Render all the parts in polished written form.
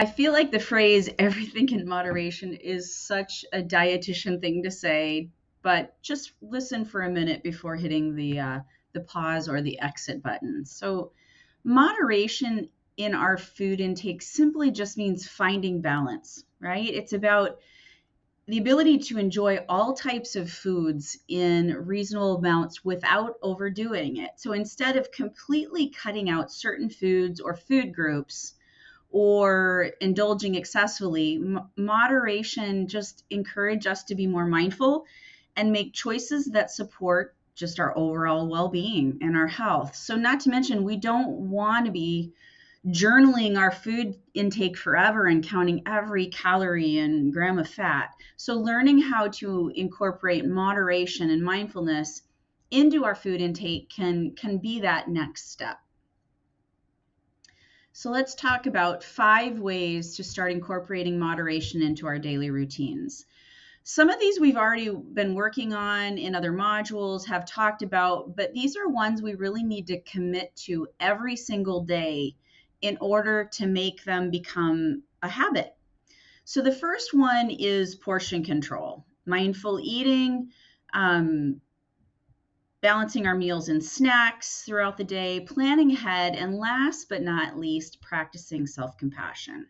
I feel like the phrase everything in moderation is such a dietitian thing to say, but just listen for a minute before hitting the pause or the exit button. So, moderation in our food intake simply just means finding balance, right? It's about the ability to enjoy all types of foods in reasonable amounts without overdoing it. So instead of completely cutting out certain foods or food groups or indulging excessively, moderation just encourage us to be more mindful and make choices that support just our overall well-being and our health. So not to mention, we don't want to be journaling our food intake forever and counting every calorie and gram of fat. So, learning how to incorporate moderation and mindfulness into our food intake can be that next step. So, let's talk about 5 ways to start incorporating moderation into our daily routines. Some of these we've already been working on in other modules, have talked about, but these are ones we really need to commit to every single day in order to make them become a habit. So the first one is portion control, mindful eating, balancing our meals and snacks throughout the day, planning ahead, and last but not least, practicing self-compassion.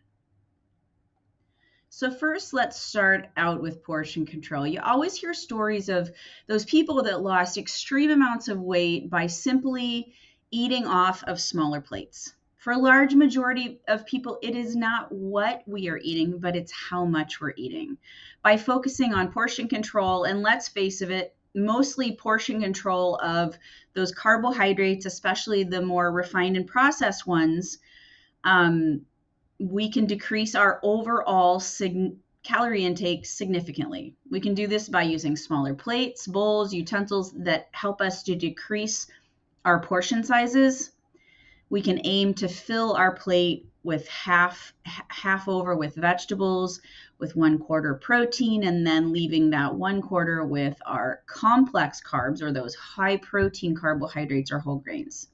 So first, let's start out with portion control. You always hear stories of those people that lost extreme amounts of weight by simply eating off of smaller plates. For a large majority of people, it is not what we are eating, but it's how much we're eating. By focusing on portion control, and let's face it, mostly portion control of those carbohydrates, especially the more refined and processed ones, we can decrease our overall calorie intake significantly. We can do this by using smaller plates, bowls, utensils that help us to decrease our portion sizes. We can aim to fill our plate with half over with vegetables, with 1/4 protein, and then leaving that 1/4 with our complex carbs, or those high protein carbohydrates or whole grains.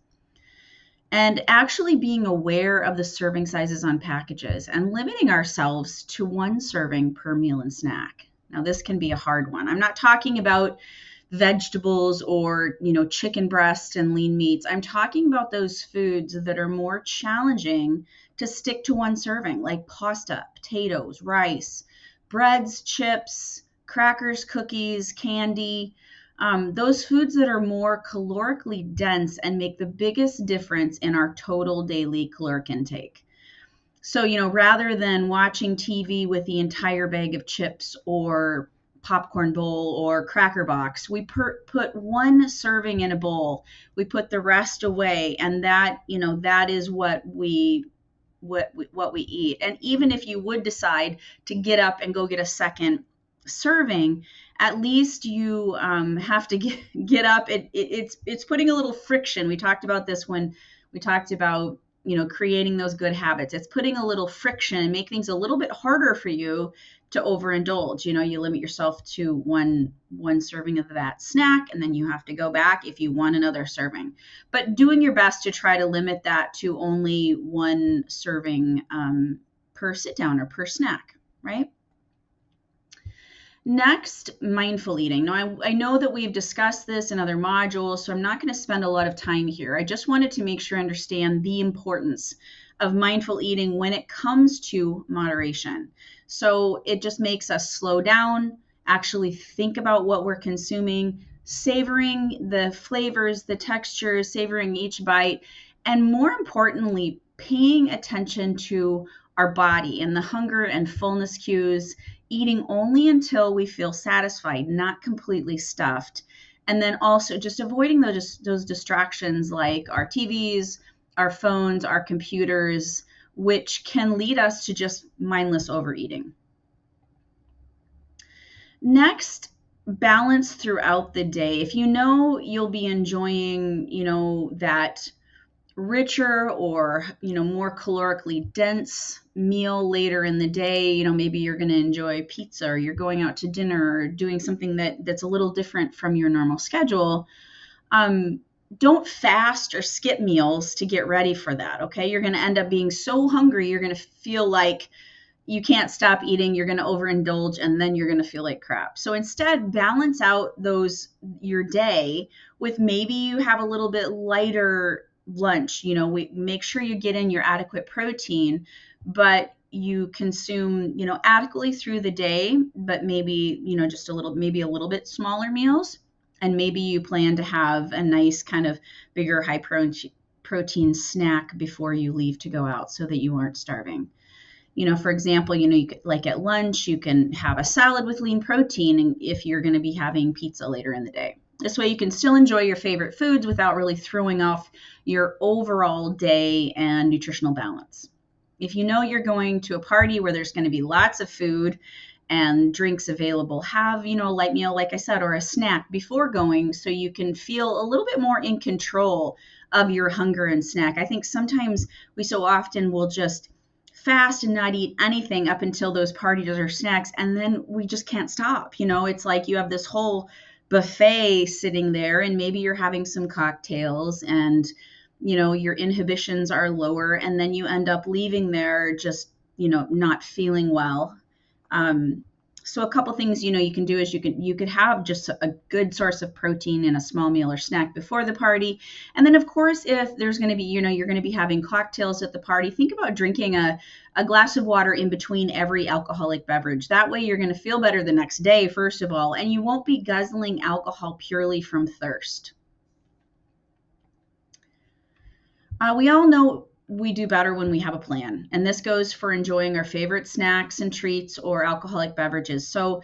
And actually being aware of the serving sizes on packages and limiting ourselves to 1 serving per meal and snack. Now, this can be a hard one. I'm not talking about vegetables or, chicken breast and lean meats. I'm talking about those foods that are more challenging to stick to 1 serving, like pasta, potatoes, rice, breads, chips, crackers, cookies, candy. Those foods that are more calorically dense and make the biggest difference in our total daily caloric intake. So, rather than watching TV with the entire bag of chips or popcorn bowl or cracker box, we put 1 serving in a bowl. We put the rest away, and that is what we eat. And even if you would decide to get up and go get a second serving, at least you have to get up. It's putting a little friction. We talked about this when we talked about creating those good habits. It's putting a little friction and make things a little bit harder for you to overindulge. You limit yourself to one serving of that snack, and then you have to go back if you want another serving. But doing your best to try to limit that to only 1 serving per sit down or per snack, right? Next, mindful eating. Now, I know that we've discussed this in other modules, so I'm not going to spend a lot of time here. I just wanted to make sure I understand the importance of mindful eating when it comes to moderation. So it just makes us slow down, actually think about what we're consuming, savoring the flavors, the textures, savoring each bite, and more importantly, paying attention to our body and the hunger and fullness cues, eating only until we feel satisfied, not completely stuffed. And then also just avoiding those distractions like our TVs, our phones, our computers, which can lead us to just mindless overeating. Next, balance throughout the day. If you'll be enjoying, that richer or more calorically dense meal later in the day, maybe you're going to enjoy pizza, or you're going out to dinner, or doing something that's a little different from your normal schedule, don't fast or skip meals to get ready for that. Okay. You're going to end up being so hungry. You're going to feel like you can't stop eating. You're going to overindulge and then you're going to feel like crap. So instead, balance out your day with maybe you have a little bit lighter lunch. We make sure you get in your adequate protein, but you consume, adequately through the day, but maybe, just maybe a little bit smaller meals. And maybe you plan to have a nice kind of bigger high protein snack before you leave to go out so that you aren't starving. For example, you could, like at lunch, you can have a salad with lean protein and if you're going to be having pizza later in the day. This way you can still enjoy your favorite foods without really throwing off your overall day and nutritional balance. If you know you're going to a party where there's going to be lots of food and drinks available, have, a light meal, like I said, or a snack before going so you can feel a little bit more in control of your hunger and snack. I think sometimes we so often will just fast and not eat anything up until those parties or snacks, and then we just can't stop. It's like you have this whole buffet sitting there and maybe you're having some cocktails and your inhibitions are lower, and then you end up leaving there just not feeling well. So a couple things you can do is you could have just a good source of protein in a small meal or snack before the party. And then of course, if there's going to be you're going to be having cocktails at the party, think about drinking a glass of water in between every alcoholic beverage. That way you're going to feel better the next day, first of all, and you won't be guzzling alcohol purely from thirst. We all know we do better when we have a plan, and this goes for enjoying our favorite snacks and treats or alcoholic beverages. So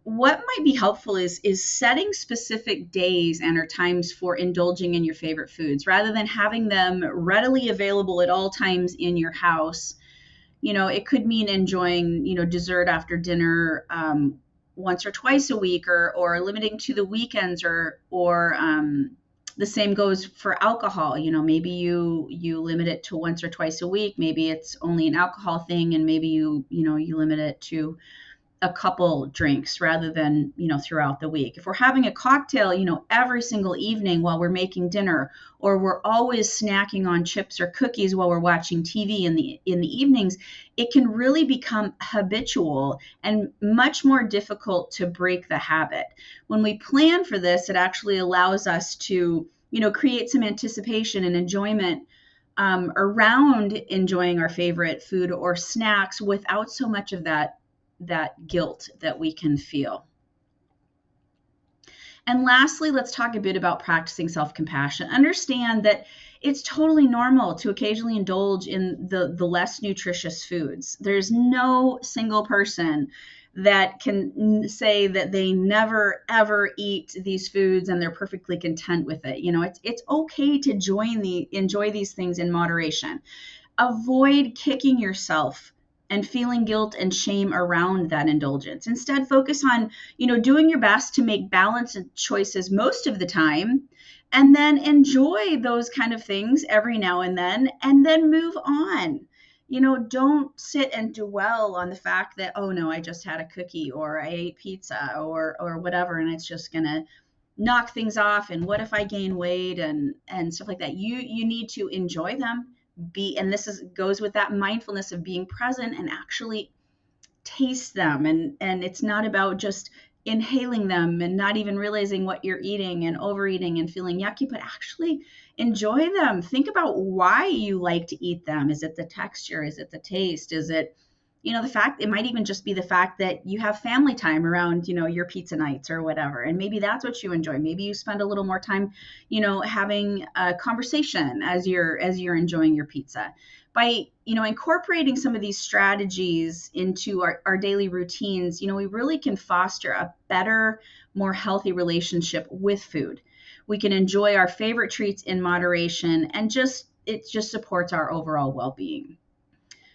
what might be helpful is setting specific days and or times for indulging in your favorite foods rather than having them readily available at all times in your house. It could mean enjoying dessert after dinner once or twice a week, or limiting to the weekends, or the same goes for alcohol. Maybe you limit it to once or twice a week. Maybe it's only an alcohol thing, and maybe you limit it to a couple drinks rather than throughout the week. If we're having a cocktail every single evening while we're making dinner, or we're always snacking on chips or cookies while we're watching TV in the evenings, it can really become habitual and much more difficult to break the habit. When we plan for this, it actually allows us to create some anticipation and enjoyment around enjoying our favorite food or snacks without so much of that guilt that we can feel. And lastly, let's talk a bit about practicing self-compassion. Understand that it's totally normal to occasionally indulge in the less nutritious foods. There's no single person that can say that they never ever eat these foods and they're perfectly content with it. It's okay to enjoy these things in moderation. Avoid kicking yourself and feeling guilt and shame around that indulgence. Instead, focus on, doing your best to make balanced choices most of the time, and then enjoy those kind of things every now and then move on. Don't sit and dwell on the fact that, oh no, I just had a cookie or I ate pizza or whatever, and it's just gonna knock things off. And what if I gain weight and stuff like that? You need to enjoy them. And goes with that mindfulness of being present and actually taste them. And it's not about just inhaling them and not even realizing what you're eating and overeating and feeling yucky, but actually enjoy them. Think about why you like to eat them. Is it the texture? Is it the taste? Is it the fact, it might even just be the fact that you have family time around, your pizza nights or whatever. And maybe that's what you enjoy. Maybe you spend a little more time, having a conversation as you're enjoying your pizza. By, incorporating some of these strategies into our daily routines, we really can foster a better, more healthy relationship with food. We can enjoy our favorite treats in moderation, and it just supports our overall well-being.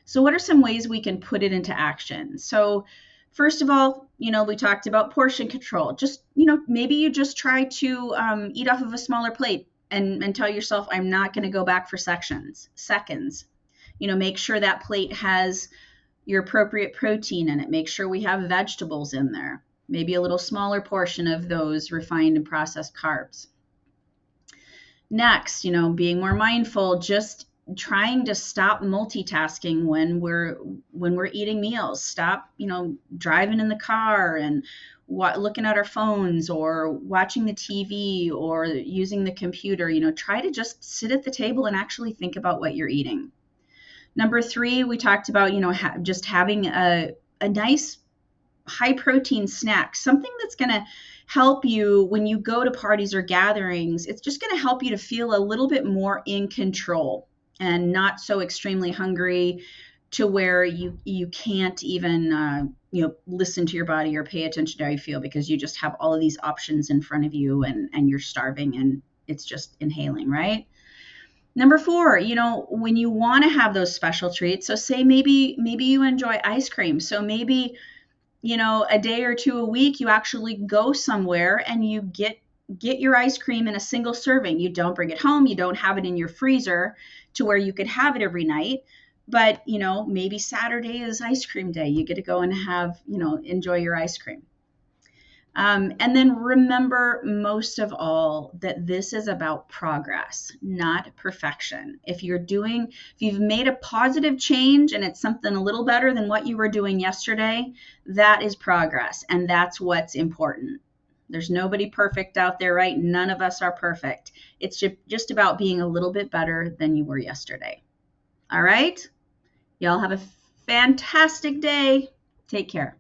So what are some ways we can put it into action? So first of all, we talked about portion control. Just, maybe you just try to eat off of a smaller plate and tell yourself, I'm not going to go back for seconds. Make sure that plate has your appropriate protein in it. Make sure we have vegetables in there. Maybe a little smaller portion of those refined and processed carbs. Next, being more mindful, just trying to stop multitasking when we're eating meals. Stop, driving in the car and looking at our phones or watching the TV or using the computer. Try to just sit at the table and actually think about what you're eating. Number 3, we talked about, just having a nice high protein snack, something that's going to help you when you go to parties or gatherings. It's just going to help you to feel a little bit more in control and not so extremely hungry to where you can't even listen to your body or pay attention to how you feel, because you just have all of these options in front of you and you're starving and it's just inhaling, right? Number 4, when you want to have those special treats, so say maybe you enjoy ice cream, so maybe a day or two a week, you actually go somewhere and you get your ice cream in a single serving. You don't bring it home. You don't have it in your freezer to where you could have it every night. But, maybe Saturday is ice cream day. You get to go and have, enjoy your ice cream. And then remember, most of all, that this is about progress, not perfection. If you've made a positive change and it's something a little better than what you were doing yesterday, that is progress. And that's what's important. There's nobody perfect out there, right? None of us are perfect. It's just about being a little bit better than you were yesterday. All right? Y'all have a fantastic day. Take care.